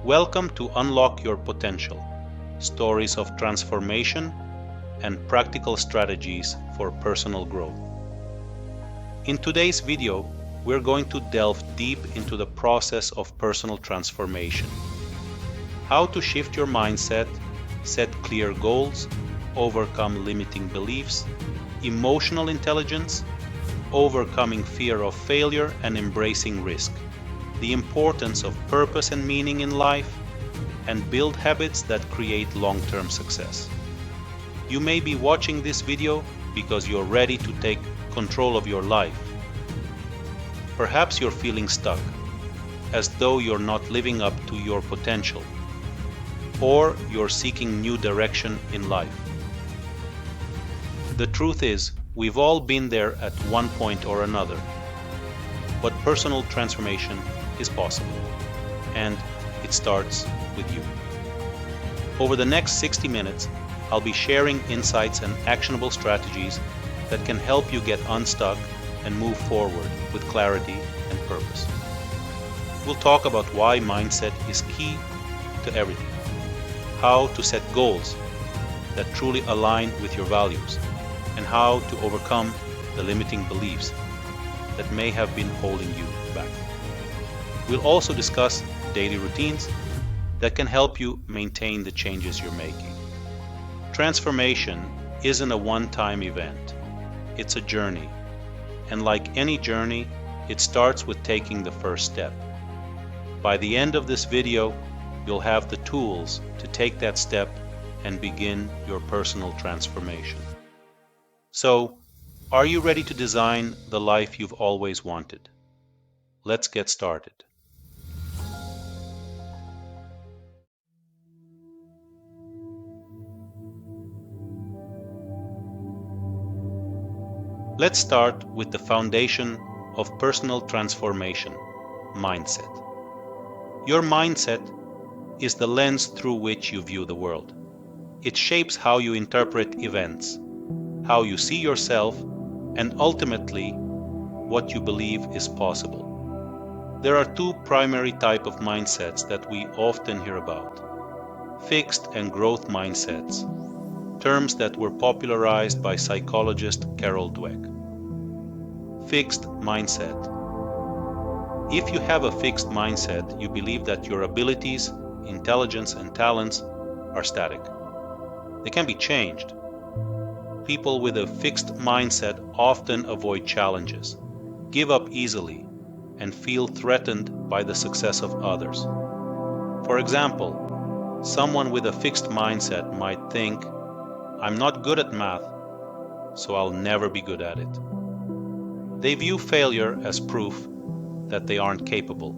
Welcome to Unlock Your Potential, stories of transformation and practical strategies for personal growth. In today's video, we're going to delve deep into the process of personal transformation. How to shift your mindset, set clear goals, overcome limiting beliefs, emotional intelligence, overcoming fear of failure and embracing risk, the importance of purpose and meaning in life, and build habits that create long-term success. You may be watching this video because you're ready to take control of your life. Perhaps you're feeling stuck, as though you're not living up to your potential, or you're seeking new direction in life. The truth is, we've all been there at one point or another. But personal transformation is possible, and it starts with you. Over the next 60 minutes, I'll be sharing insights and actionable strategies that can help you get unstuck and move forward with clarity and purpose. We'll talk about why mindset is key to everything, how to set goals that truly align with your values, and how to overcome the limiting beliefs that may have been holding you back. We'll also discuss daily routines that can help you maintain the changes you're making. Transformation isn't a one-time event. It's a journey. And like any journey, it starts with taking the first step. By the end of this video, you'll have the tools to take that step and begin your personal transformation. So, are you ready to design the life you've always wanted? Let's get started. Let's start with the foundation of personal transformation, mindset. Your mindset is the lens through which you view the world. It shapes how you interpret events, how you see yourself, and ultimately, what you believe is possible. There are two primary types of mindsets that we often hear about: fixed and growth mindsets, terms that were popularized by psychologist Carol Dweck. Fixed mindset. If you have a fixed mindset, you believe that your abilities, intelligence, and talents are static. They can be changed. People with a fixed mindset often avoid challenges, give up easily, and feel threatened by the success of others. For example, someone with a fixed mindset might think, "I'm not good at math, so I'll never be good at it." They view failure as proof that they aren't capable,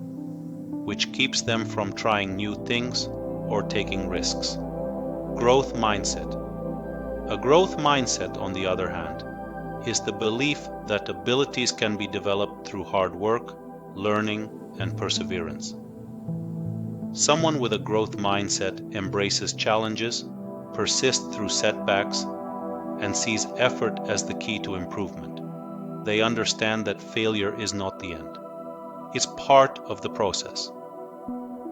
which keeps them from trying new things or taking risks. Growth mindset. A growth mindset, on the other hand, is the belief that abilities can be developed through hard work, learning, and perseverance. Someone with a growth mindset embraces challenges, persists through setbacks, and sees effort as the key to improvement. They understand that failure is not the end. It's part of the process.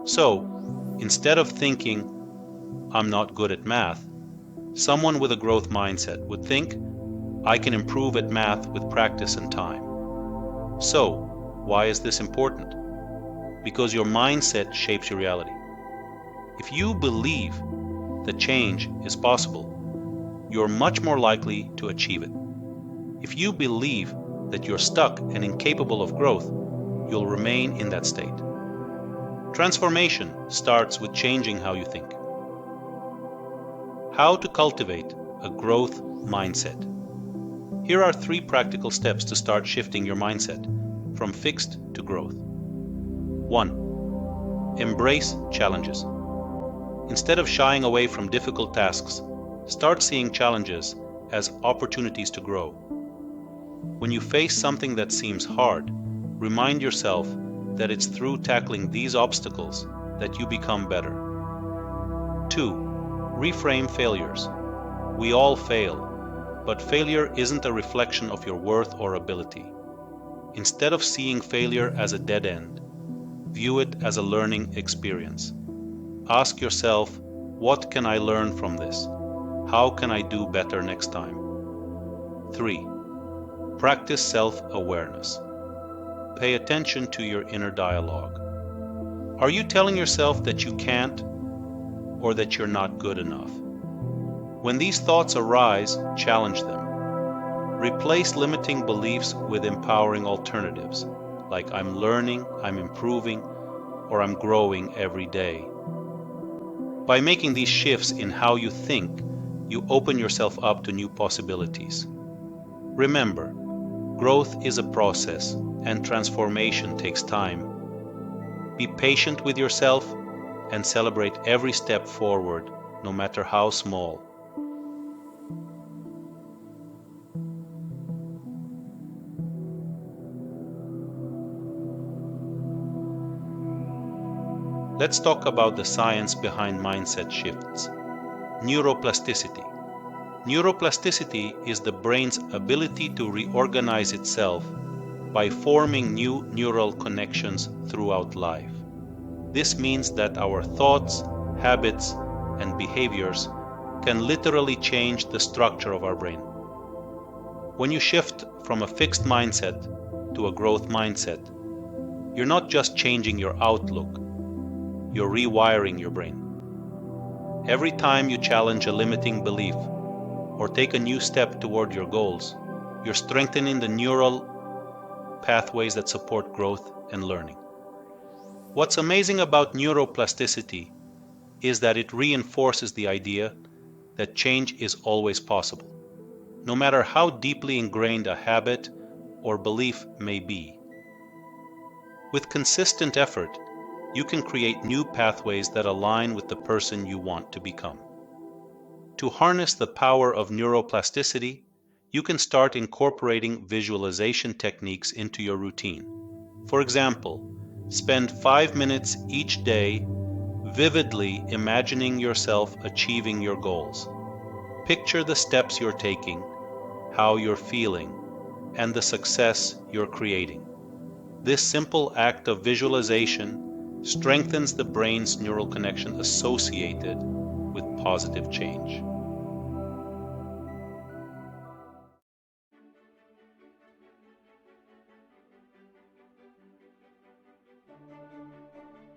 So, instead of thinking, "I'm not good at math," someone with a growth mindset would think, "I can improve at math with practice and time." So, why is this important? Because your mindset shapes your reality. If you believe that change is possible, you're much more likely to achieve it. If you believe that you're stuck and incapable of growth, you'll remain in that state. Transformation starts with changing how you think. How to cultivate a growth mindset. Here are 3 practical steps to start shifting your mindset from fixed to growth. 1. Embrace challenges. Instead of shying away from difficult tasks, start seeing challenges as opportunities to grow. When you face something that seems hard, remind yourself that it's through tackling these obstacles that you become better. 2. Reframe failures. We all fail, but failure isn't a reflection of your worth or ability. Instead of seeing failure as a dead end, view it as a learning experience. Ask yourself, what can I learn from this? How can I do better next time? 3. Practice self-awareness. Pay attention to your inner dialogue. Are you telling yourself that you can't or that you're not good enough? When these thoughts arise, challenge them. Replace limiting beliefs with empowering alternatives, like I'm learning, I'm improving, or I'm growing every day. By making these shifts in how you think, you open yourself up to new possibilities. Remember, growth is a process, and transformation takes time. Be patient with yourself and celebrate every step forward, no matter how small. Let's talk about the science behind mindset shifts. Neuroplasticity. Neuroplasticity is the brain's ability to reorganize itself by forming new neural connections throughout life. This means that our thoughts, habits, and behaviors can literally change the structure of our brain. When you shift from a fixed mindset to a growth mindset, you're not just changing your outlook, you're rewiring your brain. Every time you challenge a limiting belief or take a new step toward your goals, you're strengthening the neural pathways that support growth and learning. What's amazing about neuroplasticity is that it reinforces the idea that change is always possible, no matter how deeply ingrained a habit or belief may be. With consistent effort, you can create new pathways that align with the person you want to become. To harness the power of neuroplasticity, you can start incorporating visualization techniques into your routine. For example, spend 5 minutes each day vividly imagining yourself achieving your goals. Picture the steps you're taking, how you're feeling, and the success you're creating. This simple act of visualization strengthens the brain's neural connection associated with positive change.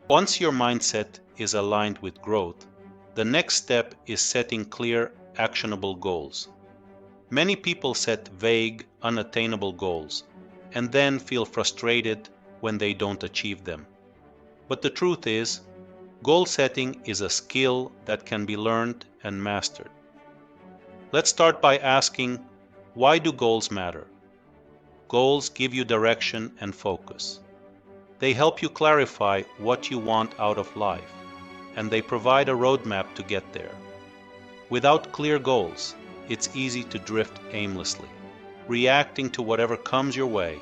Once your mindset is aligned with growth, the next step is setting clear, actionable goals. Many people set vague, unattainable goals and then feel frustrated when they don't achieve them. But the truth is, goal setting is a skill that can be learned and mastered. Let's start by asking, why do goals matter? Goals give you direction and focus. They help you clarify what you want out of life, and they provide a roadmap to get there. Without clear goals, it's easy to drift aimlessly, reacting to whatever comes your way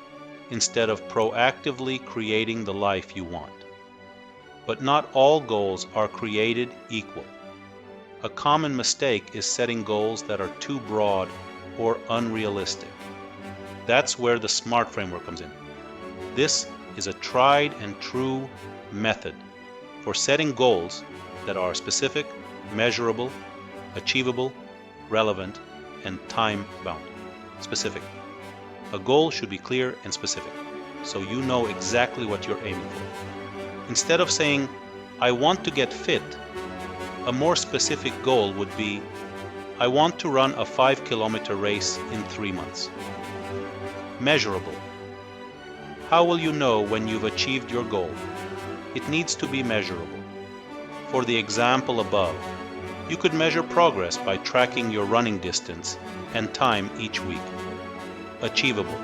instead of proactively creating the life you want. But not all goals are created equal. A common mistake is setting goals that are too broad or unrealistic. That's where the SMART framework comes in. This is a tried and true method for setting goals that are specific, measurable, achievable, relevant, and time-bound. Specific. A goal should be clear and specific, so you know exactly what you're aiming for. Instead of saying, I want to get fit, a more specific goal would be, I want to run a 5-kilometer race in 3 months. Measurable. How will you know when you've achieved your goal? It needs to be measurable. For the example above, you could measure progress by tracking your running distance and time each week. Achievable.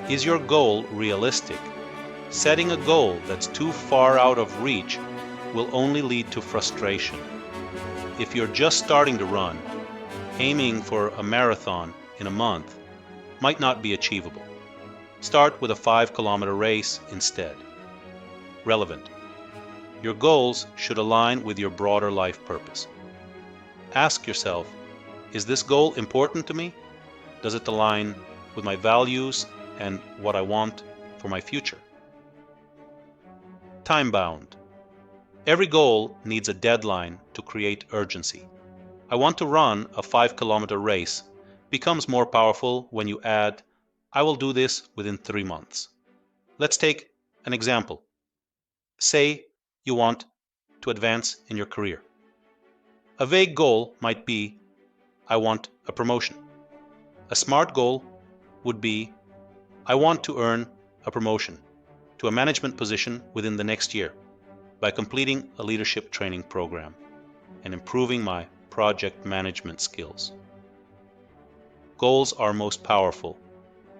Is your goal realistic? Setting a goal that's too far out of reach will only lead to frustration. If you're just starting to run, aiming for a marathon in a month might not be achievable. Start with a 5-kilometer race instead. Relevant. Your goals should align with your broader life purpose. Ask yourself, is this goal important to me? Does it align with my values and what I want for my future? Time-bound. Every goal needs a deadline to create urgency. I want to run a 5-kilometer race becomes more powerful when you add, I will do this within 3 months. Let's take an example. Say you want to advance in your career. A vague goal might be, I want a promotion. A smart goal would be, I want to earn a promotion to a management position within the next year by completing a leadership training program and improving my project management skills. Goals are most powerful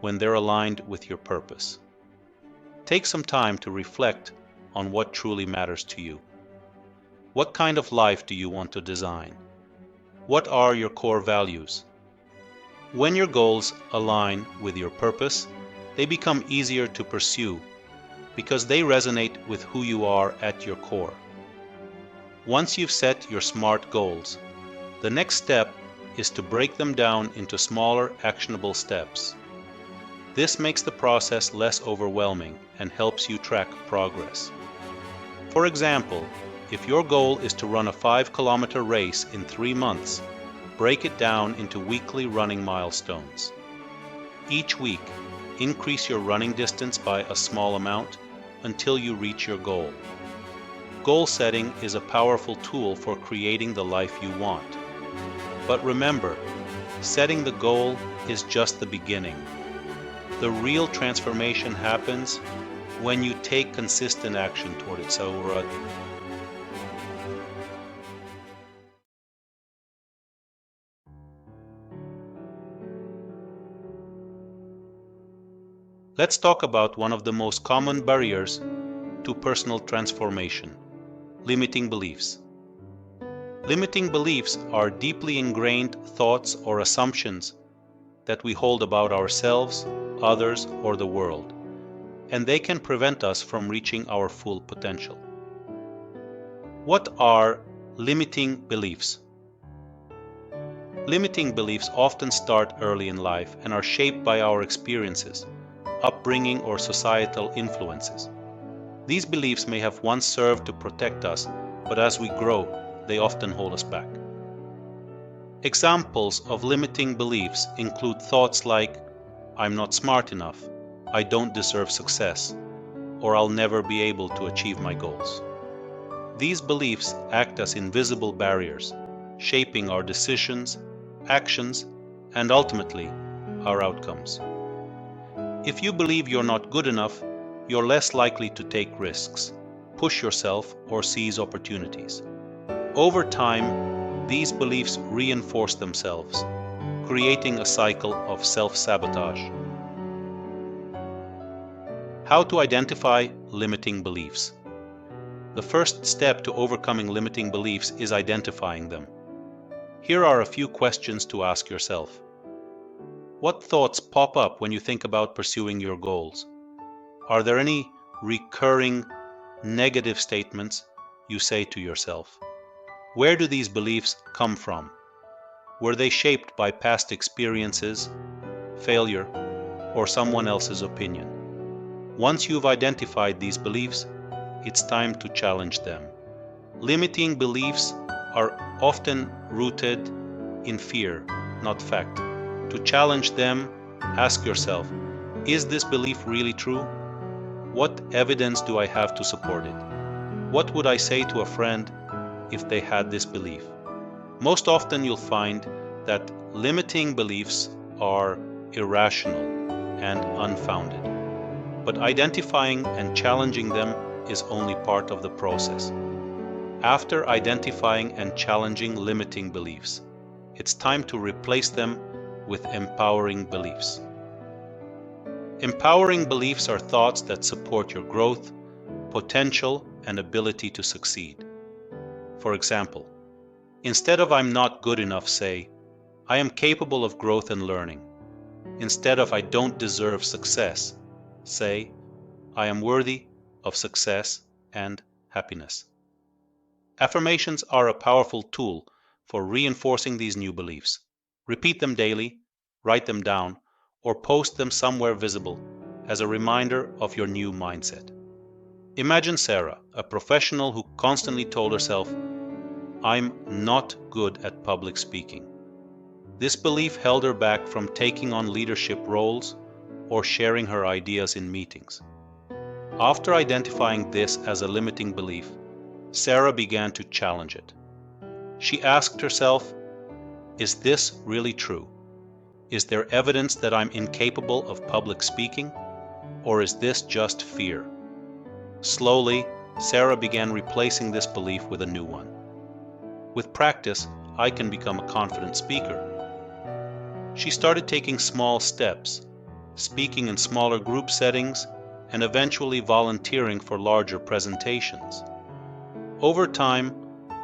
when they're aligned with your purpose. Take some time to reflect on what truly matters to you. What kind of life do you want to design? What are your core values? When your goals align with your purpose, they become easier to pursue because they resonate with who you are at your core. Once you've set your SMART goals, the next step is to break them down into smaller, actionable steps. This makes the process less overwhelming and helps you track progress. For example, if your goal is to run a 5-kilometer race in 3 months, break it down into weekly running milestones. Each week, increase your running distance by a small amount until you reach your goal. Goal setting is a powerful tool for creating the life you want. But remember, setting the goal is just the beginning. The real transformation happens when you take consistent action toward it. Let's talk about one of the most common barriers to personal transformation: limiting beliefs. Limiting beliefs are deeply ingrained thoughts or assumptions that we hold about ourselves, others, or the world, and they can prevent us from reaching our full potential. What are limiting beliefs? Limiting beliefs often start early in life and are shaped by our experiences, upbringing, or societal influences. These beliefs may have once served to protect us, but as we grow, they often hold us back. Examples of limiting beliefs include thoughts like, I'm not smart enough, I don't deserve success, or I'll never be able to achieve my goals. These beliefs act as invisible barriers, shaping our decisions, actions, and ultimately, our outcomes. If you believe you're not good enough, you're less likely to take risks, push yourself, or seize opportunities. Over time, these beliefs reinforce themselves, creating a cycle of self-sabotage. How to identify limiting beliefs? The first step to overcoming limiting beliefs is identifying them. Here are a few questions to ask yourself. What thoughts pop up when you think about pursuing your goals? Are there any recurring negative statements you say to yourself? Where do these beliefs come from? Were they shaped by past experiences, failure, or someone else's opinion? Once you've identified these beliefs, it's time to challenge them. Limiting beliefs are often rooted in fear, not fact. To challenge them, ask yourself, is this belief really true? What evidence do I have to support it? What would I say to a friend if they had this belief? Most often you'll find that limiting beliefs are irrational and unfounded. But identifying and challenging them is only part of the process. After identifying and challenging limiting beliefs, it's time to replace them with empowering beliefs. Empowering beliefs are thoughts that support your growth, potential, and ability to succeed. For example, instead of I'm not good enough, say, I am capable of growth and learning. Instead of I don't deserve success, say, I am worthy of success and happiness. Affirmations are a powerful tool for reinforcing these new beliefs. Repeat them daily, write them down, or post them somewhere visible as a reminder of your new mindset. Imagine Sarah, a professional who constantly told herself, "I'm not good at public speaking." This belief held her back from taking on leadership roles or sharing her ideas in meetings. After identifying this as a limiting belief, Sarah began to challenge it. She asked herself, "Is this really true? Is there evidence that I'm incapable of public speaking? Or is this just fear?" Slowly, Sarah began replacing this belief with a new one. "With practice, I can become a confident speaker." She started taking small steps, speaking in smaller group settings, and eventually volunteering for larger presentations. Over time,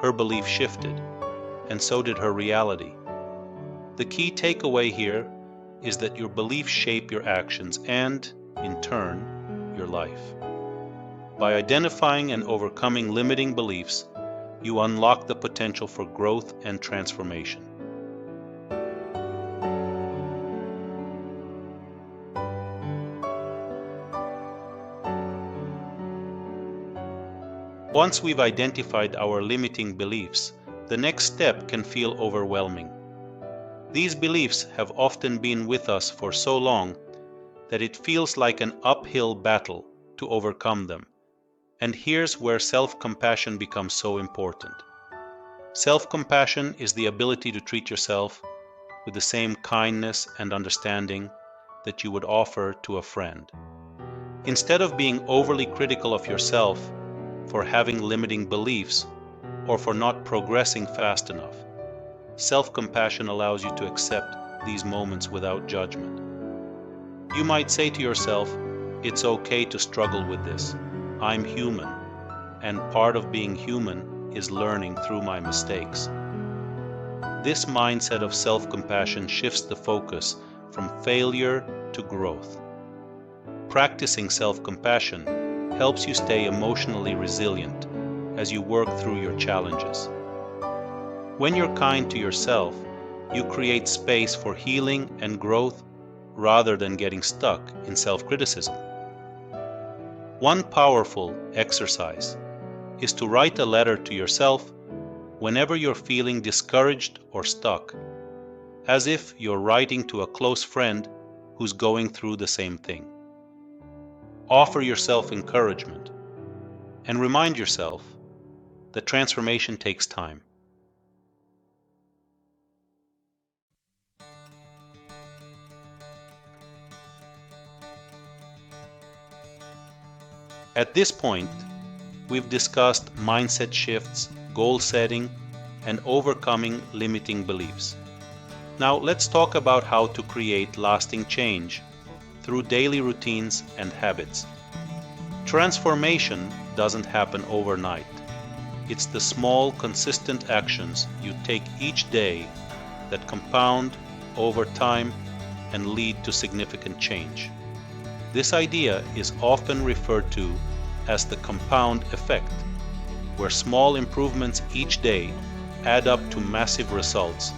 her belief shifted, and so did her reality. The key takeaway here is that your beliefs shape your actions and, in turn, your life. By identifying and overcoming limiting beliefs, you unlock the potential for growth and transformation. Once we've identified our limiting beliefs, the next step can feel overwhelming. These beliefs have often been with us for so long that it feels like an uphill battle to overcome them. And here's where self-compassion becomes so important. Self-compassion is the ability to treat yourself with the same kindness and understanding that you would offer to a friend. Instead of being overly critical of yourself for having limiting beliefs or for not progressing fast enough, self-compassion allows you to accept these moments without judgment. You might say to yourself, "It's okay to struggle with this. I'm human, and part of being human is learning through my mistakes." This mindset of self-compassion shifts the focus from failure to growth. Practicing self-compassion helps you stay emotionally resilient as you work through your challenges. When you're kind to yourself, you create space for healing and growth rather than getting stuck in self-criticism. One powerful exercise is to write a letter to yourself whenever you're feeling discouraged or stuck, as if you're writing to a close friend who's going through the same thing. Offer yourself encouragement and remind yourself that transformation takes time. At this point, we've discussed mindset shifts, goal setting, and overcoming limiting beliefs. Now let's talk about how to create lasting change through daily routines and habits. Transformation doesn't happen overnight. It's the small, consistent actions you take each day that compound over time and lead to significant change. This idea is often referred to as the compound effect, where small improvements each day add up to massive results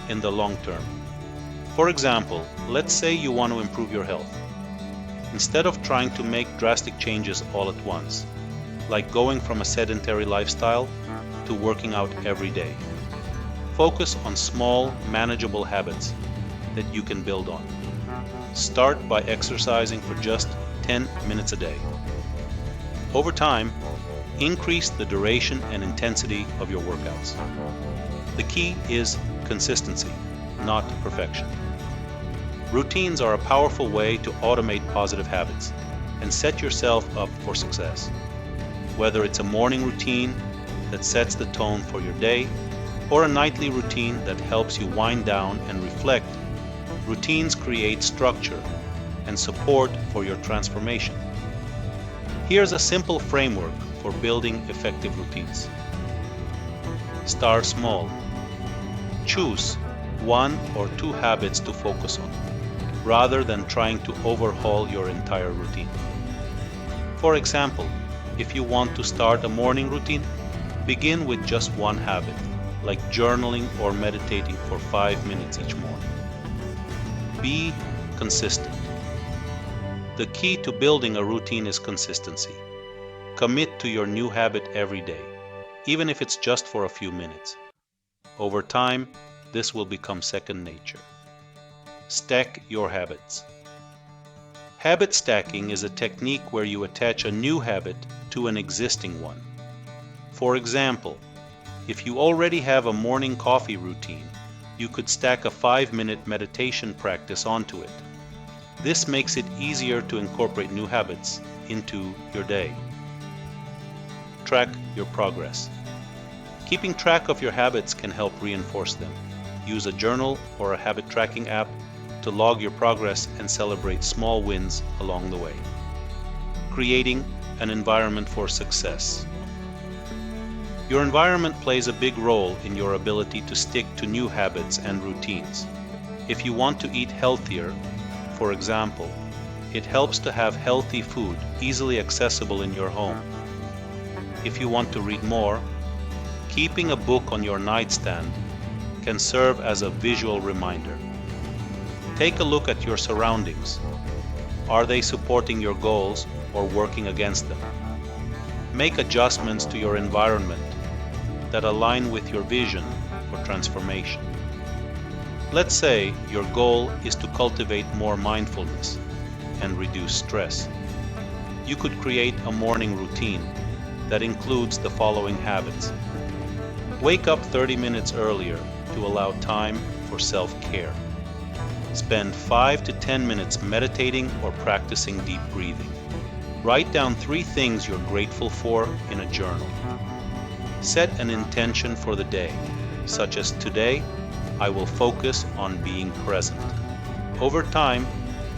in the long term. For example, let's say you want to improve your health. Instead of trying to make drastic changes all at once, like going from a sedentary lifestyle to working out every day, focus on small, manageable habits that you can build on. Start by exercising for just 10 minutes a day. Over time, increase the duration and intensity of your workouts. The key is consistency, not perfection. Routines are a powerful way to automate positive habits and set yourself up for success. Whether it's a morning routine that sets the tone for your day, or a nightly routine that helps you wind down and reflect, routines create structure and support for your transformation. Here's a simple framework for building effective routines. Start small. Choose 1 or 2 habits to focus on, rather than trying to overhaul your entire routine. For example, if you want to start a morning routine, begin with just 1 habit, like journaling or meditating for 5 minutes each morning. Be consistent. The key to building a routine is consistency. Commit to your new habit every day, even if it's just for a few minutes. Over time, this will become second nature. Stack your habits. Habit stacking is a technique where you attach a new habit to an existing one. For example, if you already have a morning coffee routine, you could stack a 5-minute meditation practice onto it. This makes it easier to incorporate new habits into your day. Track your progress. Keeping track of your habits can help reinforce them. Use a journal or a habit tracking app to log your progress and celebrate small wins along the way. Creating an environment for success. Your environment plays a big role in your ability to stick to new habits and routines. If you want to eat healthier, for example, it helps to have healthy food easily accessible in your home. If you want to read more, keeping a book on your nightstand can serve as a visual reminder. Take a look at your surroundings. Are they supporting your goals or working against them? Make adjustments to your environment that align with your vision for transformation. Let's say your goal is to cultivate more mindfulness and reduce stress. You could create a morning routine that includes the following habits. Wake up 30 minutes earlier to allow time for self-care. Spend 5 to 10 minutes meditating or practicing deep breathing. Write down 3 things you're grateful for in a journal. Set an intention for the day, such as today, I will focus on being present. Over time,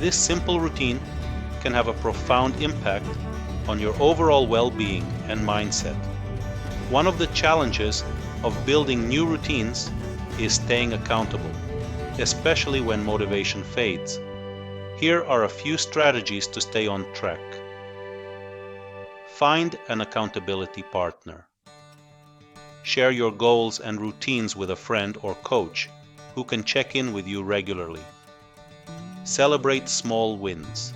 this simple routine can have a profound impact on your overall well-being and mindset. One of the challenges of building new routines is staying accountable, especially when motivation fades. Here are a few strategies to stay on track. Find an accountability partner. Share your goals and routines with a friend or coach who can check in with you regularly. Celebrate small wins.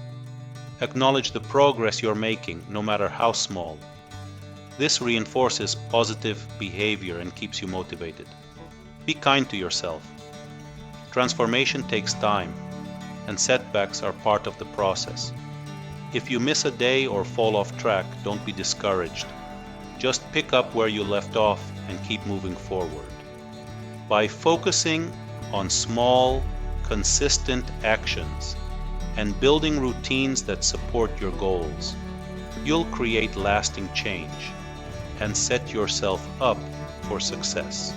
Acknowledge the progress you're making, no matter how small. This reinforces positive behavior and keeps you motivated. Be kind to yourself. Transformation takes time, and setbacks are part of the process. If you miss a day or fall off track, don't be discouraged. Just pick up where you left off and keep moving forward. By focusing on small, consistent actions and building routines that support your goals, you'll create lasting change and set yourself up for success.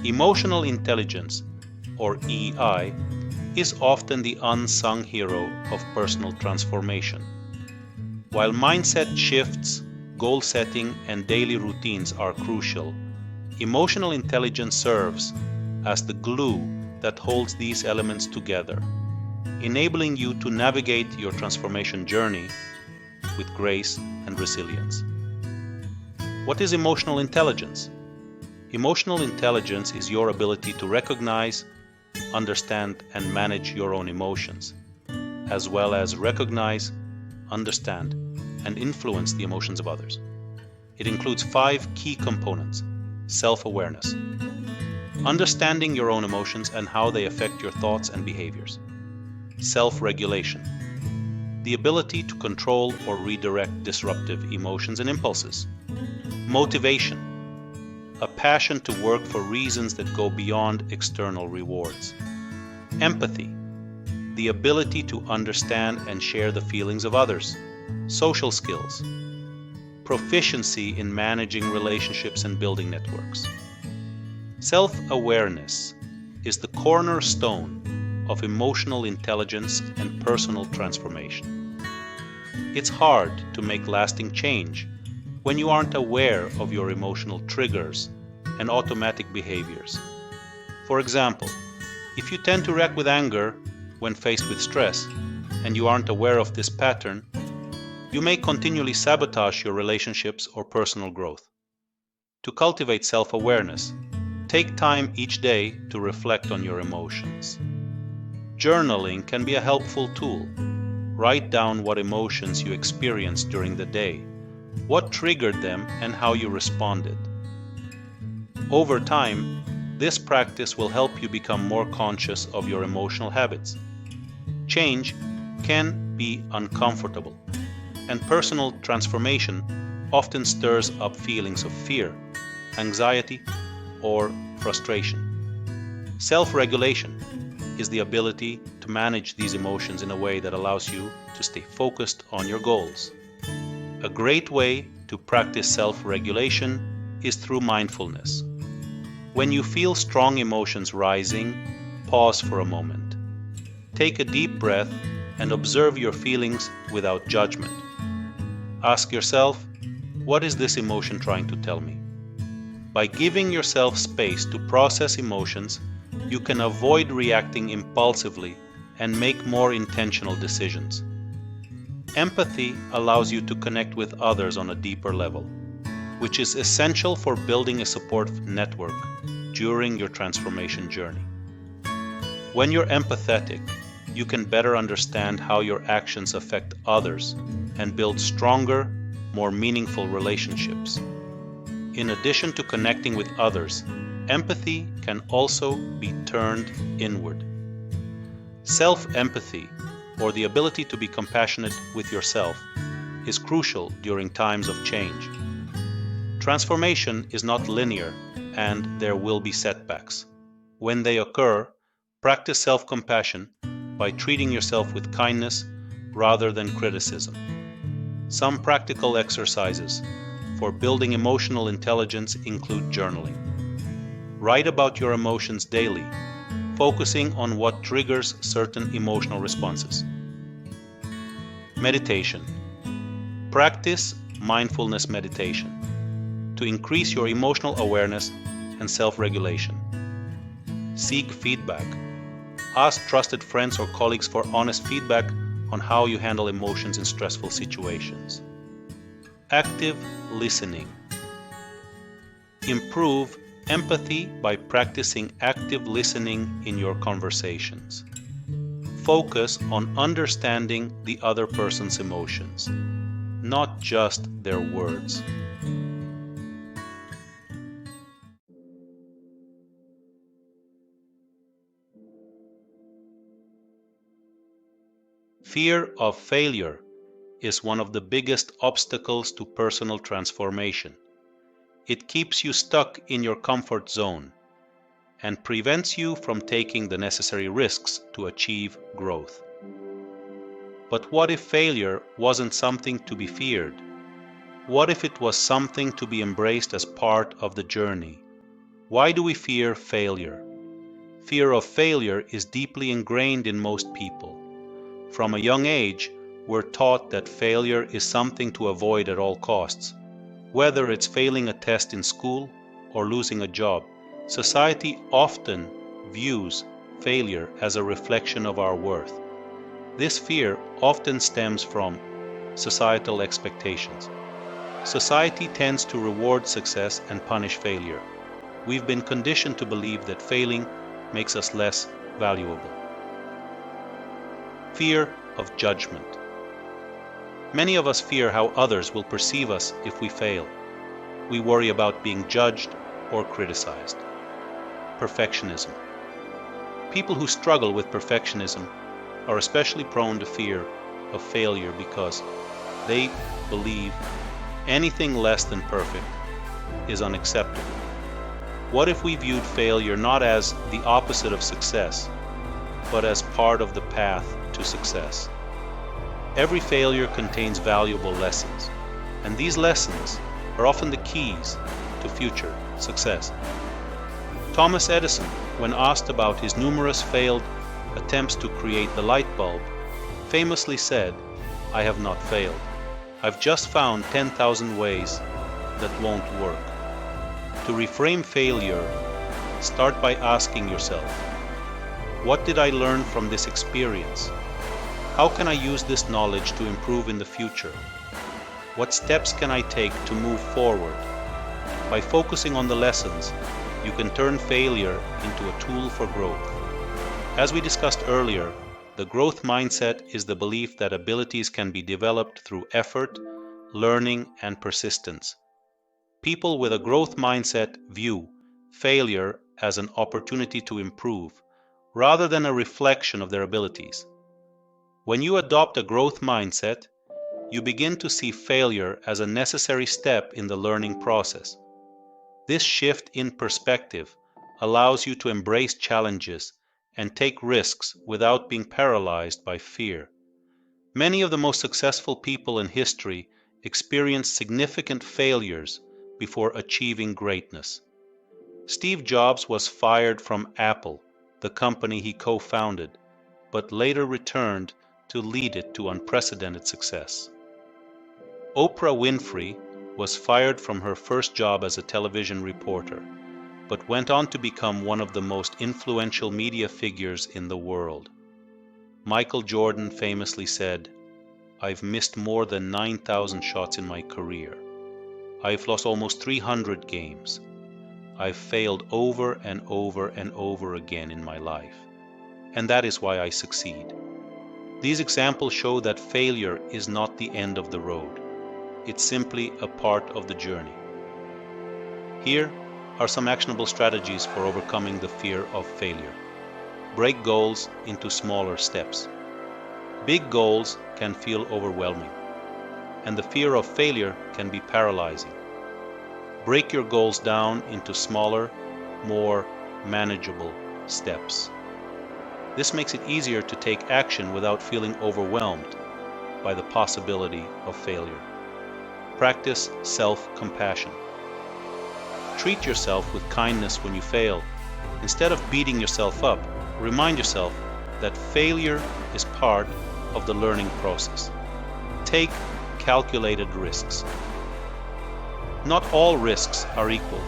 Emotional intelligence, or EI, is often the unsung hero of personal transformation. While mindset shifts, goal setting, and daily routines are crucial, emotional intelligence serves as the glue that holds these elements together, enabling you to navigate your transformation journey with grace and resilience. What is emotional intelligence? Emotional intelligence is your ability to recognize, understand, and manage your own emotions, as well as recognize, understand, and influence the emotions of others. It includes 5 key components. Self-awareness. Understanding your own emotions and how they affect your thoughts and behaviors. Self-regulation. The ability to control or redirect disruptive emotions and impulses. Motivation. A passion to work for reasons that go beyond external rewards. Empathy. The ability to understand and share the feelings of others. Social skills. Proficiency in managing relationships and building networks. Self-awareness is the cornerstone of emotional intelligence and personal transformation. It's hard to make lasting change when you aren't aware of your emotional triggers and automatic behaviors. For example, if you tend to react with anger when faced with stress, and you aren't aware of this pattern, you may continually sabotage your relationships or personal growth. To cultivate self-awareness, take time each day to reflect on your emotions. Journaling can be a helpful tool. Write down what emotions you experienced during the day, what triggered them, and how you responded. Over time, this practice will help you become more conscious of your emotional habits. Change can be uncomfortable, and personal transformation often stirs up feelings of fear, anxiety, or frustration. Self-regulation is the ability to manage these emotions in a way that allows you to stay focused on your goals. A great way to practice self-regulation is through mindfulness. When you feel strong emotions rising, pause for a moment. Take a deep breath and observe your feelings without judgment. Ask yourself, what is this emotion trying to tell me? By giving yourself space to process emotions, you can avoid reacting impulsively and make more intentional decisions. Empathy allows you to connect with others on a deeper level, which is essential for building a support network during your transformation journey. When you're empathetic, you can better understand how your actions affect others and build stronger, more meaningful relationships. In addition to connecting with others, empathy can also be turned inward. Self-empathy, or the ability to be compassionate with yourself, is crucial during times of change. Transformation is not linear, and there will be setbacks. When they occur, practice self-compassion by treating yourself with kindness rather than criticism. Some practical exercises for building emotional intelligence include journaling. Write about your emotions daily, focusing on what triggers certain emotional responses. Meditation. Practice mindfulness meditation to increase your emotional awareness and self-regulation. Seek feedback. Ask trusted friends or colleagues for honest feedback on how you handle emotions in stressful situations. Active listening. Improve empathy by practicing active listening in your conversations. Focus on understanding the other person's emotions, not just their words. Fear of failure is one of the biggest obstacles to personal transformation. It keeps you stuck in your comfort zone and prevents you from taking the necessary risks to achieve growth. But what if failure wasn't something to be feared? What if it was something to be embraced as part of the journey? Why do we fear failure? Fear of failure is deeply ingrained in most people. From a young age, we're taught that failure is something to avoid at all costs. Whether it's failing a test in school or losing a job, society often views failure as a reflection of our worth. This fear often stems from societal expectations. Society tends to reward success and punish failure. We've been conditioned to believe that failing makes us less valuable. Fear of judgment. Many of us fear how others will perceive us if we fail. We worry about being judged or criticized. Perfectionism. People who struggle with perfectionism are especially prone to fear of failure because they believe anything less than perfect is unacceptable. What if we viewed failure not as the opposite of success, but as part of the path to success? Every failure contains valuable lessons, and these lessons are often the keys to future success. Thomas Edison, when asked about his numerous failed attempts to create the light bulb, famously said, "I have not failed. I've just found 10,000 ways that won't work." To reframe failure, start by asking yourself, what did I learn from this experience? How can I use this knowledge to improve in the future? What steps can I take to move forward? By focusing on the lessons, you can turn failure into a tool for growth. As we discussed earlier, the growth mindset is the belief that abilities can be developed through effort, learning, and persistence. People with a growth mindset view failure as an opportunity to improve, rather than a reflection of their abilities. When you adopt a growth mindset, you begin to see failure as a necessary step in the learning process. This shift in perspective allows you to embrace challenges and take risks without being paralyzed by fear. Many of the most successful people in history experienced significant failures before achieving greatness. Steve Jobs was fired from Apple, the company he co-founded, but later returned to lead it to unprecedented success. Oprah Winfrey was fired from her first job as a television reporter, but went on to become one of the most influential media figures in the world. Michael Jordan famously said, "I've missed more than 9,000 shots in my career. I've lost almost 300 games. I've failed over and over and over again in my life. And that is why I succeed." These examples show that failure is not the end of the road. It's simply a part of the journey. Here are some actionable strategies for overcoming the fear of failure. Break goals into smaller steps. Big goals can feel overwhelming, and the fear of failure can be paralyzing. Break your goals down into smaller, more manageable steps. This makes it easier to take action without feeling overwhelmed by the possibility of failure. Practice self-compassion. Treat yourself with kindness when you fail. Instead of beating yourself up, remind yourself that failure is part of the learning process. Take calculated risks. Not all risks are equal.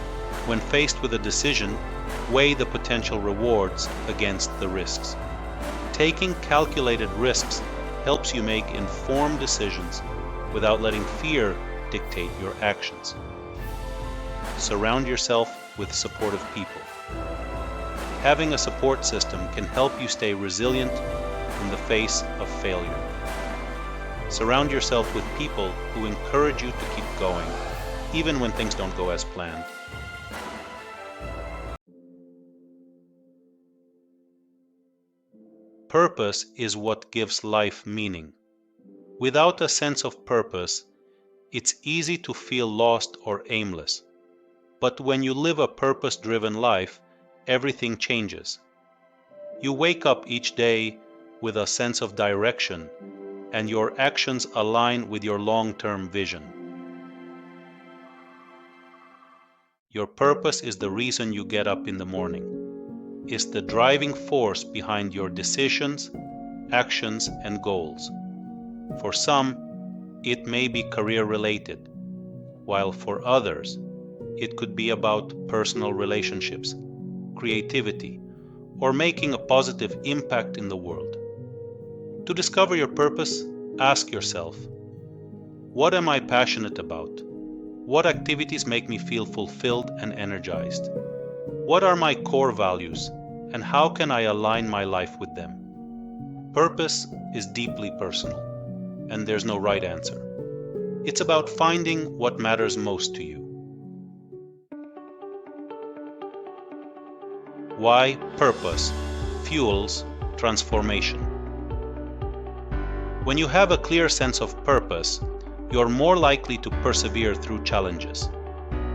When faced with a decision, weigh the potential rewards against the risks. Taking calculated risks helps you make informed decisions without letting fear dictate your actions. Surround yourself with supportive people. Having a support system can help you stay resilient in the face of failure. Surround yourself with people who encourage you to keep going, even when things don't go as planned. Purpose is what gives life meaning. Without a sense of purpose, it's easy to feel lost or aimless. But when you live a purpose-driven life, everything changes. You wake up each day with a sense of direction, and your actions align with your long-term vision. Your purpose is the reason you get up in the morning. It's the driving force behind your decisions, actions, and goals. For some, it may be career-related, while for others, it could be about personal relationships, creativity, or making a positive impact in the world. To discover your purpose, ask yourself, what am I passionate about? What activities make me feel fulfilled and energized? What are my core values, and how can I align my life with them? Purpose is deeply personal, and there's no right answer. It's about finding what matters most to you. Why purpose fuels transformation. When you have a clear sense of purpose, you're more likely to persevere through challenges.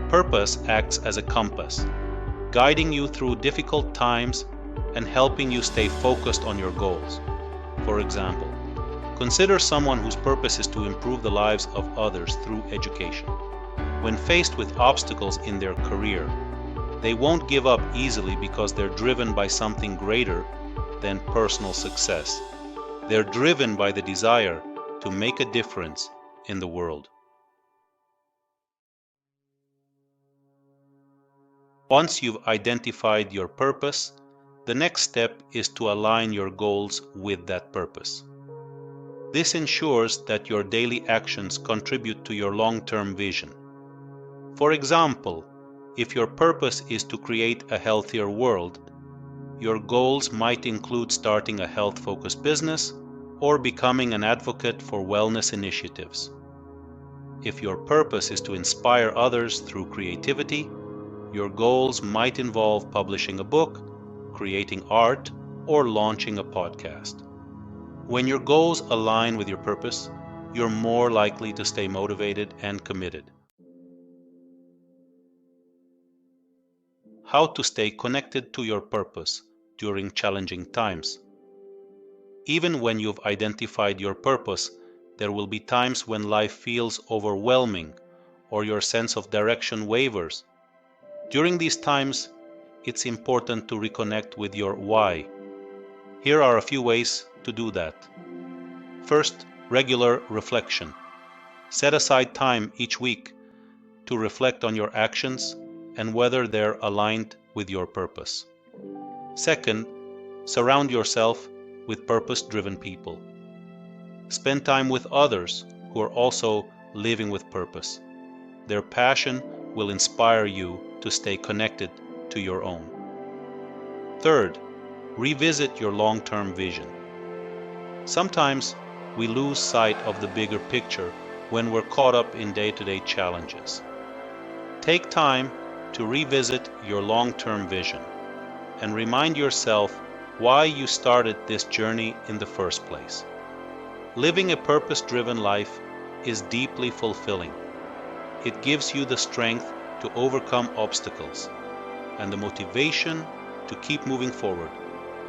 Purpose acts as a compass, guiding you through difficult times and helping you stay focused on your goals. For example, consider someone whose purpose is to improve the lives of others through education. When faced with obstacles in their career, they won't give up easily because they're driven by something greater than personal success. They're driven by the desire to make a difference in the world. Once you've identified your purpose, the next step is to align your goals with that purpose. This ensures that your daily actions contribute to your long-term vision. For example, If your purpose is to create a healthier world, your goals might include starting a health-focused business or becoming an advocate for wellness initiatives. If your purpose is to inspire others through creativity, your goals might involve publishing a book, creating art, or launching a podcast. When your goals align with your purpose, you're more likely to stay motivated and committed. How to stay connected to your purpose during challenging times. Even when you've identified your purpose, there will be times when life feels overwhelming or your sense of direction wavers. During these times, it's important to reconnect with your why. Here are a few ways to do that. First, regular reflection. Set aside time each week to reflect on your actions and whether they're aligned with your purpose. Second, surround yourself with purpose-driven people. Spend time with others who are also living with purpose. Their passion will inspire you to stay connected to your own. Third, revisit your long-term vision. Sometimes we lose sight of the bigger picture when we're caught up in day-to-day challenges. Take time to revisit your long-term vision and remind yourself why you started this journey in the first place. Living a purpose-driven life is deeply fulfilling. It gives you the strength to overcome obstacles and the motivation to keep moving forward,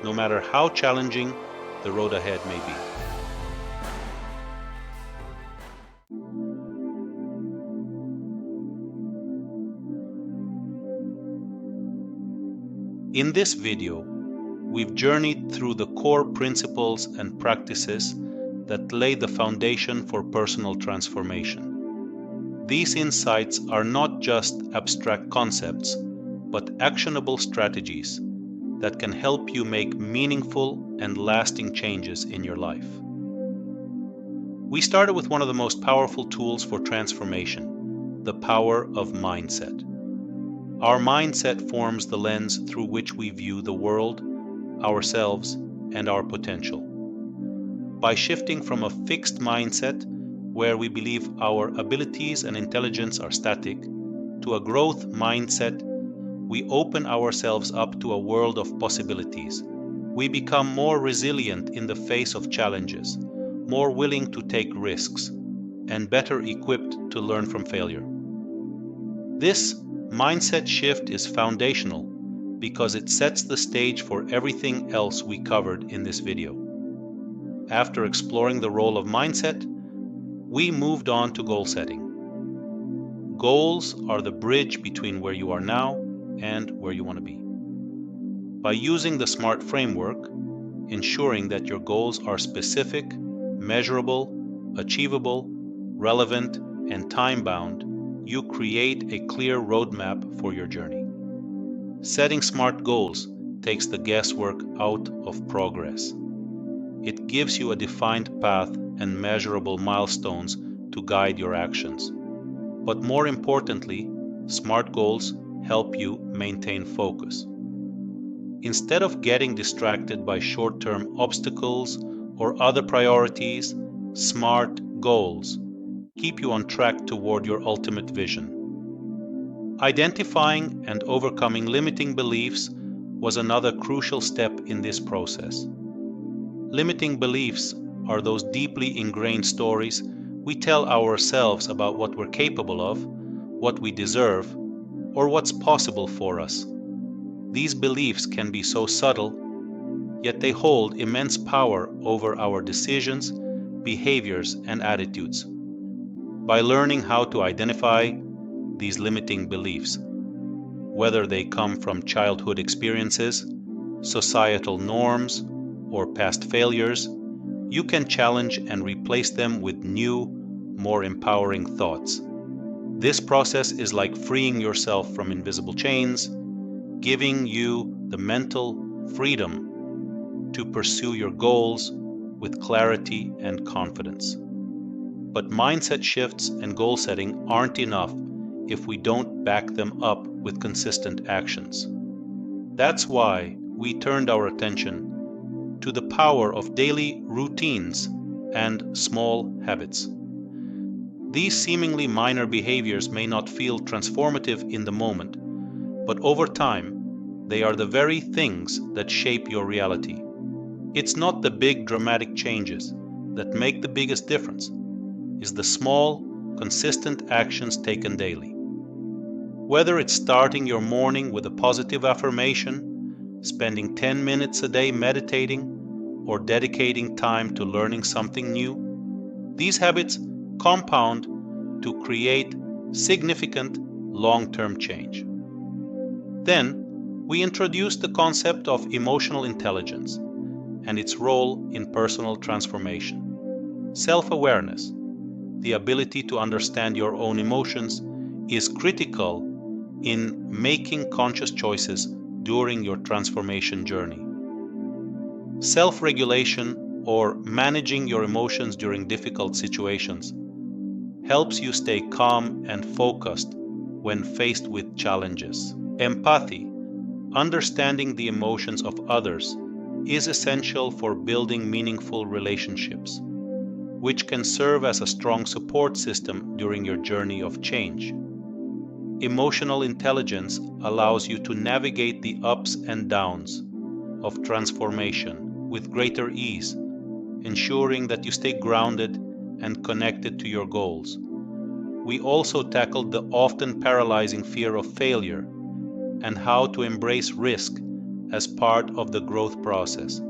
no matter how challenging the road ahead may be. In this video, we've journeyed through the core principles and practices that lay the foundation for personal transformation. These insights are not just abstract concepts, but actionable strategies that can help you make meaningful and lasting changes in your life. We started with one of the most powerful tools for transformation, the power of mindset. Our mindset forms the lens through which we view the world, ourselves, and our potential. By shifting from a fixed mindset, where we believe our abilities and intelligence are static, to a growth mindset, we open ourselves up to a world of possibilities. We become more resilient in the face of challenges, more willing to take risks, and better equipped to learn from failure. This mindset shift is foundational because it sets the stage for everything else we covered in this video. After exploring the role of mindset, we moved on to goal setting. Goals are the bridge between where you are now and where you want to be. By using the SMART framework, ensuring that your goals are specific, measurable, achievable, relevant, and time-bound, you create a clear roadmap for your journey. Setting SMART goals takes the guesswork out of progress. It gives you a defined path and measurable milestones to guide your actions. But more importantly, SMART goals help you maintain focus. Instead of getting distracted by short-term obstacles or other priorities, SMART goals keep you on track toward your ultimate vision. Identifying and overcoming limiting beliefs was another crucial step in this process. Limiting beliefs are those deeply ingrained stories we tell ourselves about what we're capable of, what we deserve, or what's possible for us. These beliefs can be so subtle, yet they hold immense power over our decisions, behaviors, and attitudes. By learning how to identify these limiting beliefs, whether they come from childhood experiences, societal norms, or past failures, you can challenge and replace them with new, more empowering thoughts. This process is like freeing yourself from invisible chains, giving you the mental freedom to pursue your goals with clarity and confidence. But mindset shifts and goal setting aren't enough if we don't back them up with consistent actions. That's why we turned our attention to the power of daily routines and small habits. These seemingly minor behaviors may not feel transformative in the moment, but over time, they are the very things that shape your reality. It's not the big dramatic changes that make the biggest difference. It's the small, consistent actions taken daily. Whether it's starting your morning with a positive affirmation, spending 10 minutes a day meditating, or dedicating time to learning something new, these habits compound to create significant long-term change. Then, we introduce the concept of emotional intelligence and its role in personal transformation. Self-awareness, the ability to understand your own emotions, is critical in making conscious choices during your transformation journey. Self-regulation, or managing your emotions during difficult situations, helps you stay calm and focused when faced with challenges. Empathy, understanding the emotions of others, is essential for building meaningful relationships, which can serve as a strong support system during your journey of change. Emotional intelligence allows you to navigate the ups and downs of transformation with greater ease, ensuring that you stay grounded and connected to your goals. We also tackled the often paralyzing fear of failure and how to embrace risk as part of the growth process.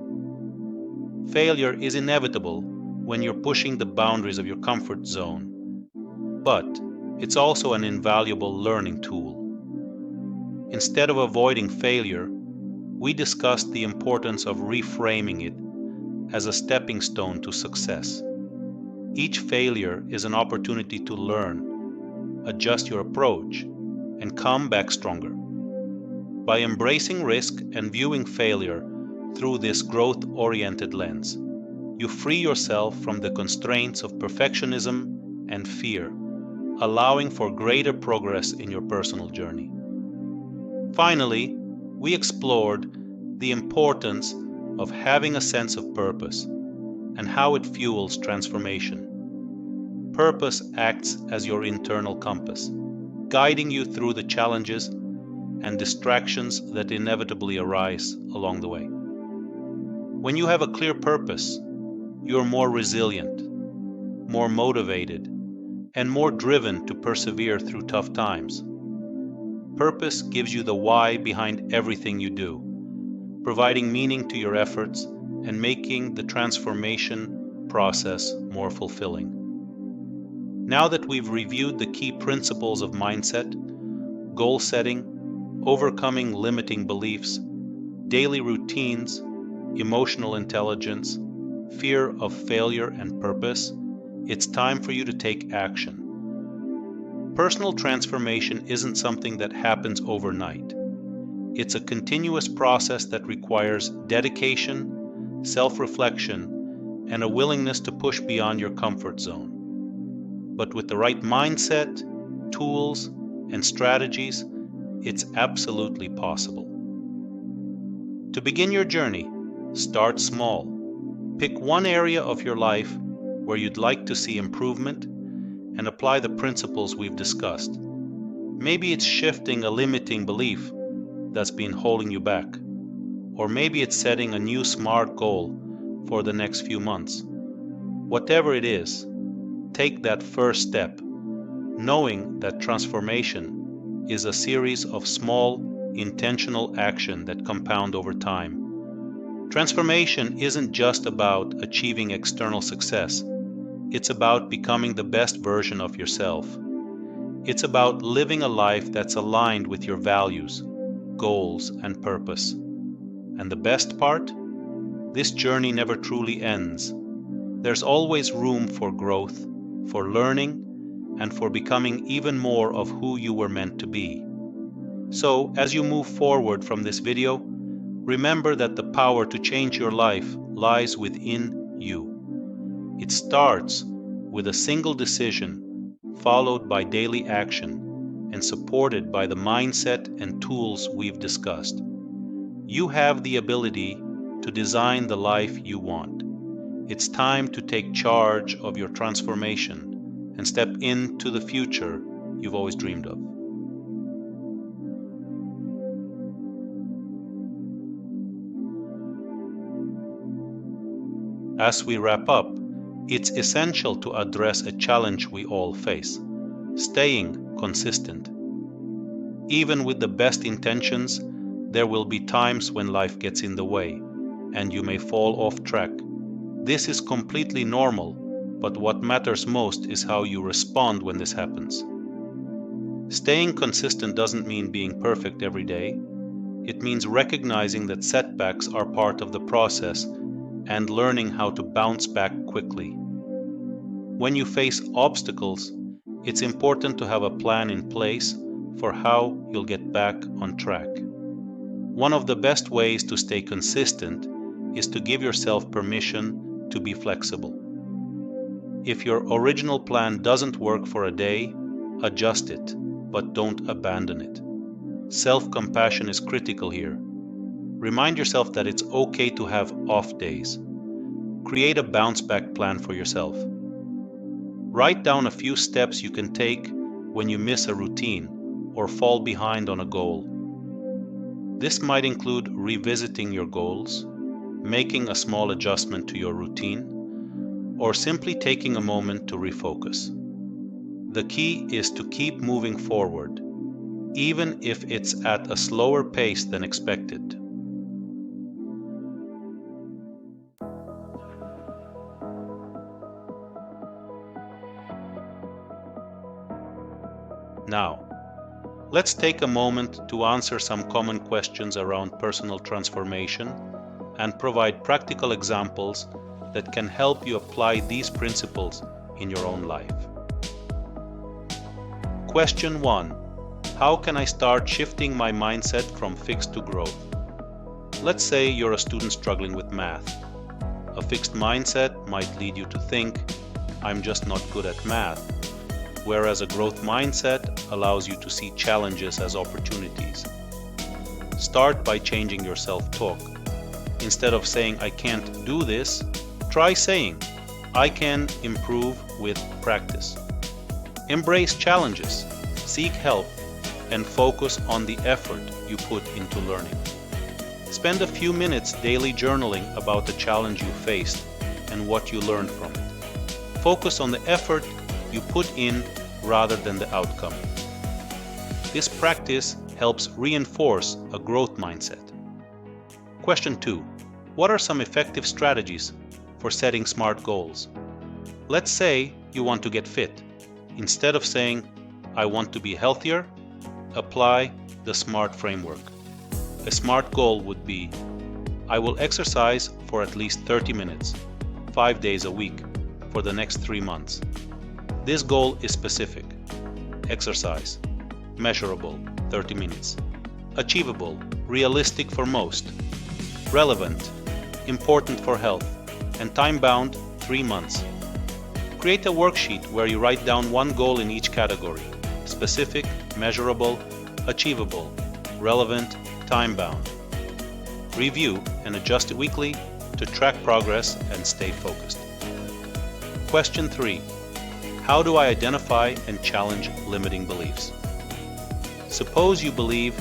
Failure is inevitable when you're pushing the boundaries of your comfort zone, but it's also an invaluable learning tool. Instead of avoiding failure, we discussed the importance of reframing it as a stepping stone to success. Each failure is an opportunity to learn, adjust your approach, and come back stronger. By embracing risk and viewing failure through this growth-oriented lens, you free yourself from the constraints of perfectionism and fear, allowing for greater progress in your personal journey. Finally, we explored the importance of having a sense of purpose and how it fuels transformation. Purpose acts as your internal compass, guiding you through the challenges and distractions that inevitably arise along the way. When you have a clear purpose, you're more resilient, more motivated, and more driven to persevere through tough times. Purpose gives you the why behind everything you do, providing meaning to your efforts and making the transformation process more fulfilling. Now that we've reviewed the key principles of mindset, goal setting, overcoming limiting beliefs, daily routines, emotional intelligence, fear of failure, and purpose, it's time for you to take action. Personal transformation isn't something that happens overnight. It's a continuous process that requires dedication, self-reflection, and a willingness to push beyond your comfort zone. But with the right mindset, tools, and strategies, it's absolutely possible. To begin your journey, start small. Pick one area of your life where you'd like to see improvement and apply the principles we've discussed. Maybe it's shifting a limiting belief that's been holding you back, or maybe it's setting a new SMART goal for the next few months. Whatever it is, take that first step, knowing that transformation is a series of small, intentional action that compound over time. Transformation isn't just about achieving external success. It's about becoming the best version of yourself. It's about living a life that's aligned with your values, goals, and purpose. And the best part? This journey never truly ends. There's always room for growth, for learning, and for becoming even more of who you were meant to be. So, as you move forward from this video, remember that the power to change your life lies within you. It starts with a single decision, followed by daily action, and supported by the mindset and tools we've discussed. You have the ability to design the life you want. It's time to take charge of your transformation and step into the future you've always dreamed of. As we wrap up, it's essential to address a challenge we all face: staying consistent. Even with the best intentions, there will be times when life gets in the way, and you may fall off track. This is completely normal, but what matters most is how you respond when this happens. Staying consistent doesn't mean being perfect every day. It means recognizing that setbacks are part of the process and learning how to bounce back quickly. When you face obstacles, it's important to have a plan in place for how you'll get back on track. One of the best ways to stay consistent is to give yourself permission to be flexible. If your original plan doesn't work for a day, adjust it, but don't abandon it. Self-compassion is critical here. Remind yourself that it's okay to have off days. Create a bounce-back plan for yourself. Write down a few steps you can take when you miss a routine or fall behind on a goal. This might include revisiting your goals, making a small adjustment to your routine, or simply taking a moment to refocus. The key is to keep moving forward, even if it's at a slower pace than expected. Now, let's take a moment to answer some common questions around personal transformation and provide practical examples that can help you apply these principles in your own life. Question 1. How can I start shifting my mindset from fixed to growth? Let's say you're a student struggling with math. A fixed mindset might lead you to think, I'm just not good at math, whereas a growth mindset allows you to see challenges as opportunities. Start by changing your self-talk. Instead of saying, I can't do this, try saying, I can improve with practice. Embrace challenges, seek help, and focus on the effort you put into learning. Spend a few minutes daily journaling about the challenge you faced and what you learned from it. Focus on the effort you put in rather than the outcome. This practice helps reinforce a growth mindset. Question 2. What are some effective strategies for setting SMART goals? Let's say you want to get fit. Instead of saying, I want to be healthier, apply the SMART framework. A SMART goal would be, I will exercise for at least 30 minutes, 5 days a week, for the next 3 months. This goal is specific. Exercise. Measurable, 30 minutes. Achievable, realistic for most. Relevant, important for health. And time-bound, 3 months. Create a worksheet where you write down one goal in each category: specific, measurable, achievable, relevant, time-bound. Review and adjust it weekly to track progress and stay focused. Question 3. How do I identify and challenge limiting beliefs? Suppose you believe,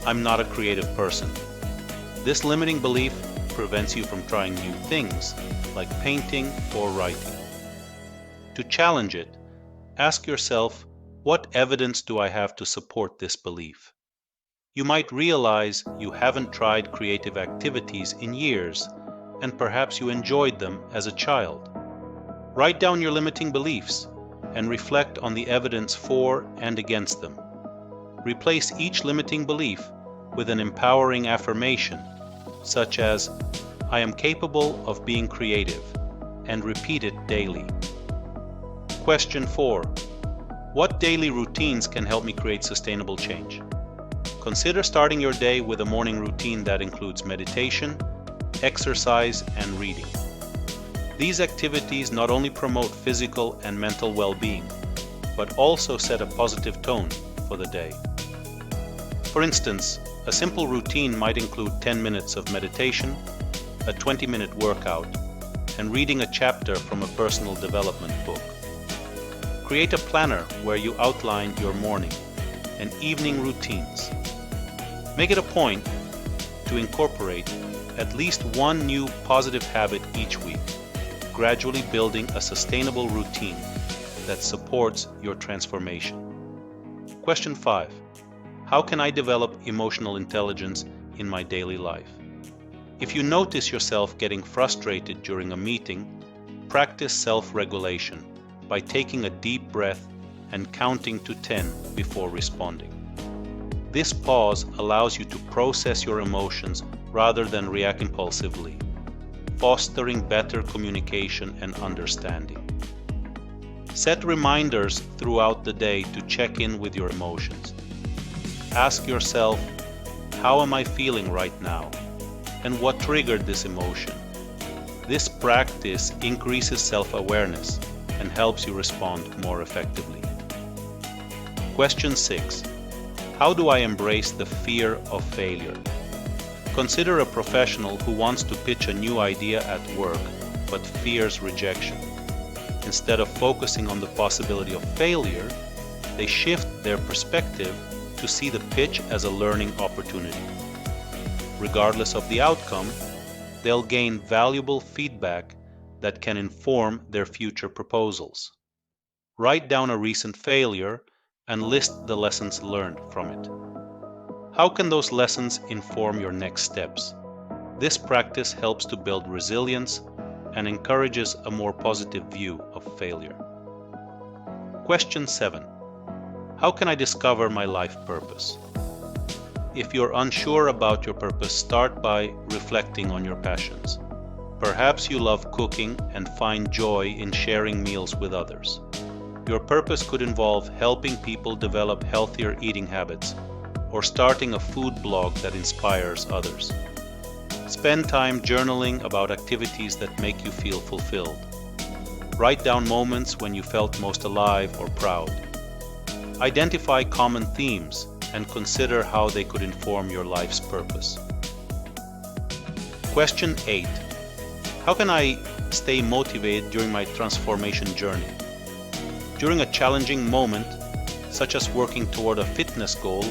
I'm not a creative person. This limiting belief prevents you from trying new things, like painting or writing. To challenge it, ask yourself, what evidence do I have to support this belief? You might realize you haven't tried creative activities in years, and perhaps you enjoyed them as a child. Write down your limiting beliefs and reflect on the evidence for and against them. Replace each limiting belief with an empowering affirmation, such as, I am capable of being creative, and repeat it daily. Question 4. What daily routines can help me create sustainable change? Consider starting your day with a morning routine that includes meditation, exercise, and reading. These activities not only promote physical and mental well-being, but also set a positive tone for the day. For instance, a simple routine might include 10 minutes of meditation, a 20-minute workout, and reading a chapter from a personal development book. Create a planner where you outline your morning and evening routines. Make it a point to incorporate at least one new positive habit each week, gradually building a sustainable routine that supports your transformation. Question 5. How can I develop emotional intelligence in my daily life? If you notice yourself getting frustrated during a meeting, practice self-regulation by taking a deep breath and counting to 10 before responding. This pause allows you to process your emotions rather than react impulsively, fostering better communication and understanding. Set reminders throughout the day to check in with your emotions. Ask yourself, how am I feeling right now? And what triggered this emotion? This practice increases self-awareness and helps you respond more effectively. Question 6. How do I embrace the fear of failure? Consider a professional who wants to pitch a new idea at work but fears rejection. Instead of focusing on the possibility of failure, they shift their perspective to see the pitch as a learning opportunity. Regardless of the outcome, they'll gain valuable feedback that can inform their future proposals. Write down a recent failure and list the lessons learned from it. How can those lessons inform your next steps? This practice helps to build resilience and encourages a more positive view of failure. Question 7. How can I discover my life purpose? If you're unsure about your purpose, start by reflecting on your passions. Perhaps you love cooking and find joy in sharing meals with others. Your purpose could involve helping people develop healthier eating habits or starting a food blog that inspires others. Spend time journaling about activities that make you feel fulfilled. Write down moments when you felt most alive or proud. Identify common themes and consider how they could inform your life's purpose. Question 8. How can I stay motivated during my transformation journey? During a challenging moment, such as working toward a fitness goal,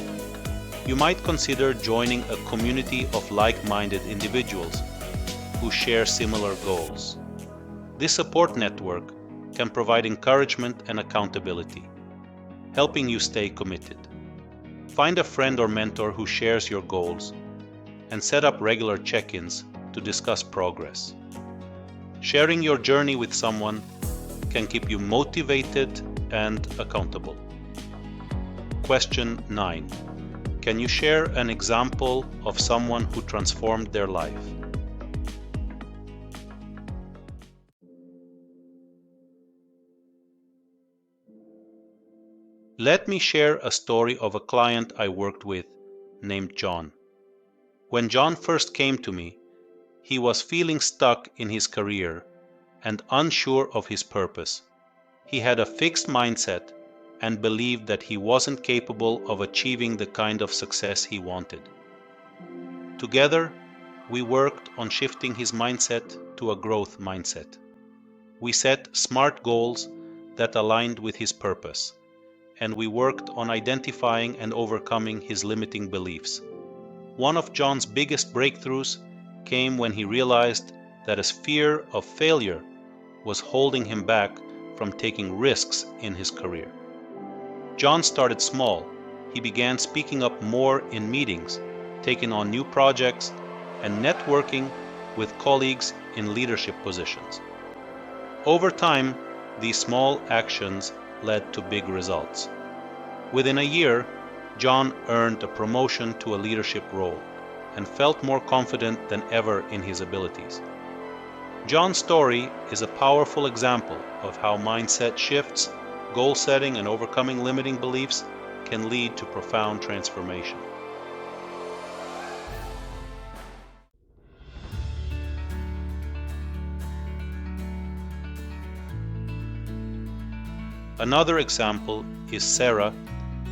you might consider joining a community of like-minded individuals who share similar goals. This support network can provide encouragement and accountability, helping you stay committed. Find a friend or mentor who shares your goals and set up regular check-ins to discuss progress. Sharing your journey with someone can keep you motivated and accountable. Question 9. Can you share an example of someone who transformed their life? Let me share a story of a client I worked with named John. When John first came to me, he was feeling stuck in his career and unsure of his purpose. He had a fixed mindset and believed that he wasn't capable of achieving the kind of success he wanted. Together, we worked on shifting his mindset to a growth mindset. We set SMART goals that aligned with his purpose, and we worked on identifying and overcoming his limiting beliefs. One of John's biggest breakthroughs came when he realized that his fear of failure was holding him back from taking risks in his career. John started small. He began speaking up more in meetings, taking on new projects, and networking with colleagues in leadership positions. Over time, these small actions led to big results. Within a year, John earned a promotion to a leadership role and felt more confident than ever in his abilities. John's story is a powerful example of how mindset shifts, goal setting, and overcoming limiting beliefs can lead to profound transformation. Another example is Sarah,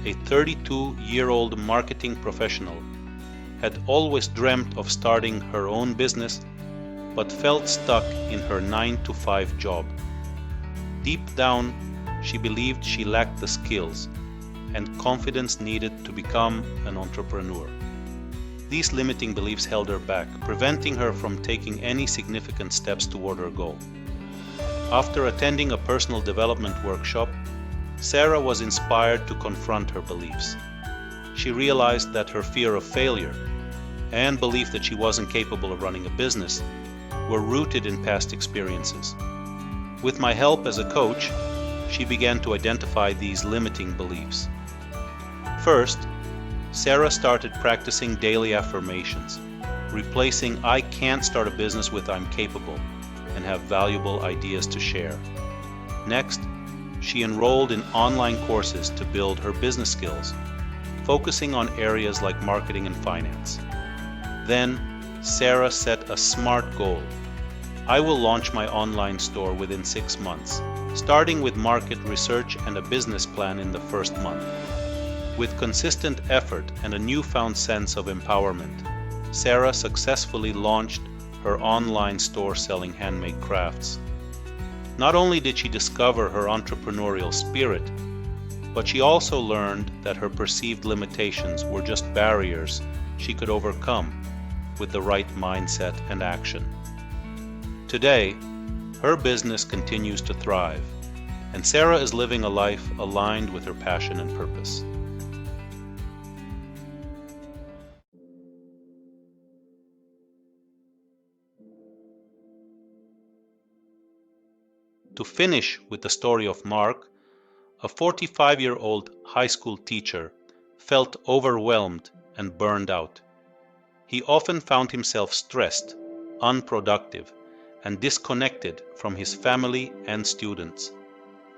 a 32-year-old marketing professional, had always dreamt of starting her own business but felt stuck in her 9-to-5 job. Deep down, she believed she lacked the skills and confidence needed to become an entrepreneur. These limiting beliefs held her back, preventing her from taking any significant steps toward her goal. After attending a personal development workshop, Sarah was inspired to confront her beliefs. She realized that her fear of failure and belief that she wasn't capable of running a business were rooted in past experiences. With my help as a coach, she began to identify these limiting beliefs. First, Sarah started practicing daily affirmations, replacing "I can't start a business" with "I'm capable and have valuable ideas to share." Next, she enrolled in online courses to build her business skills, focusing on areas like marketing and finance. Then, Sarah set a SMART goal. I will launch my online store within 6 months, starting with market research and a business plan in the first month. With consistent effort and a newfound sense of empowerment, Sarah successfully launched her online store selling handmade crafts. Not only did she discover her entrepreneurial spirit, but she also learned that her perceived limitations were just barriers she could overcome with the right mindset and action. Today, her business continues to thrive, and Sarah is living a life aligned with her passion and purpose. To finish with the story of Mark, a 45-year-old high school teacher felt overwhelmed and burned out. He often found himself stressed, unproductive, and disconnected from his family and students.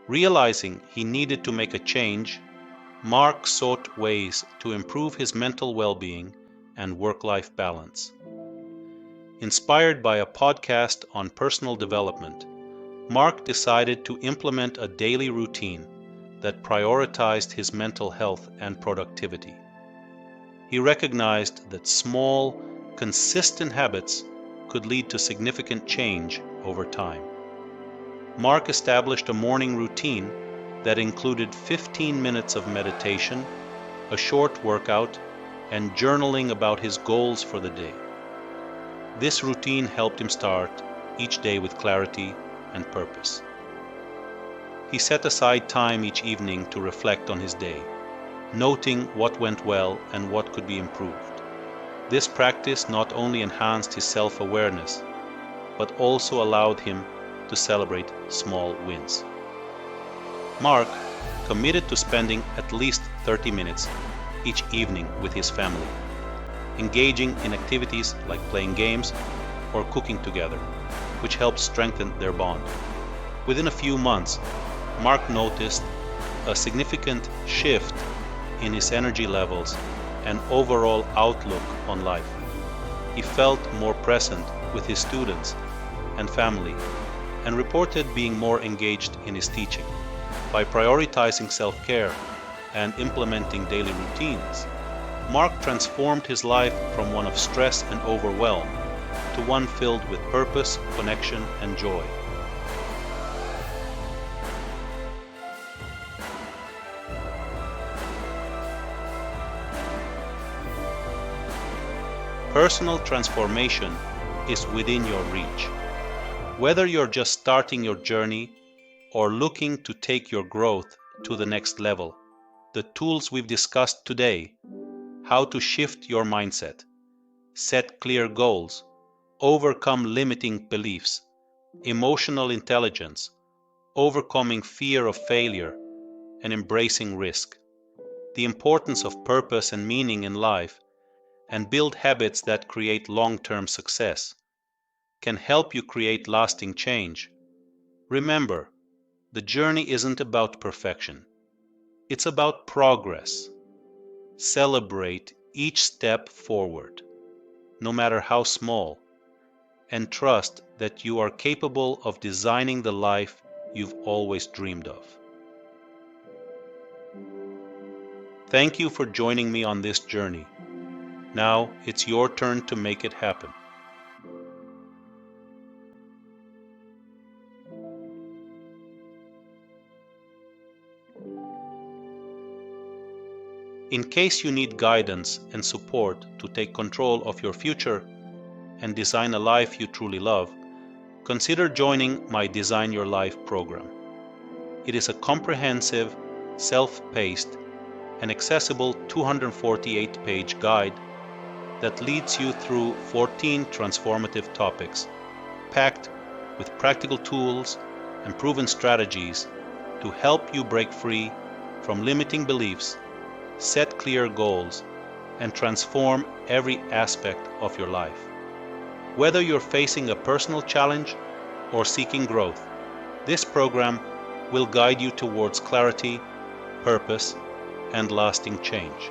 Realizing he needed to make a change, Mark sought ways to improve his mental well-being and work-life balance. Inspired by a podcast on personal development, Mark decided to implement a daily routine that prioritized his mental health and productivity. He recognized that small, consistent habits could lead to significant change over time. Mark established a morning routine that included 15 minutes of meditation, a short workout, and journaling about his goals for the day. This routine helped him start each day with clarity and purpose. He set aside time each evening to reflect on his day, noting what went well and what could be improved. This practice not only enhanced his self-awareness, but also allowed him to celebrate small wins. Mark committed to spending at least 30 minutes each evening with his family, engaging in activities like playing games or cooking together, which helped strengthen their bond. Within a few months, Mark noticed a significant shift in his energy levels and overall outlook on life. He felt more present with his students and family and reported being more engaged in his teaching. By prioritizing self-care and implementing daily routines, Mark transformed his life from one of stress and overwhelm to one filled with purpose, connection, and joy. Personal transformation is within your reach. Whether you're just starting your journey or looking to take your growth to the next level, the tools we've discussed today, how to shift your mindset, set clear goals, overcome limiting beliefs, emotional intelligence, overcoming fear of failure, and embracing risk, the importance of purpose and meaning in life, and build habits that create long-term success, can help you create lasting change. Remember, the journey isn't about perfection. It's about progress. Celebrate each step forward, no matter how small, and trust that you are capable of designing the life you've always dreamed of. Thank you for joining me on this journey. Now it's your turn to make it happen. In case you need guidance and support to take control of your future and design a life you truly love, consider joining my Design Your Life program. It is a comprehensive, self-paced, and accessible 248-page guide that leads you through 14 transformative topics, packed with practical tools and proven strategies to help you break free from limiting beliefs, set clear goals, and transform every aspect of your life. Whether you're facing a personal challenge or seeking growth, this program will guide you towards clarity, purpose, and lasting change.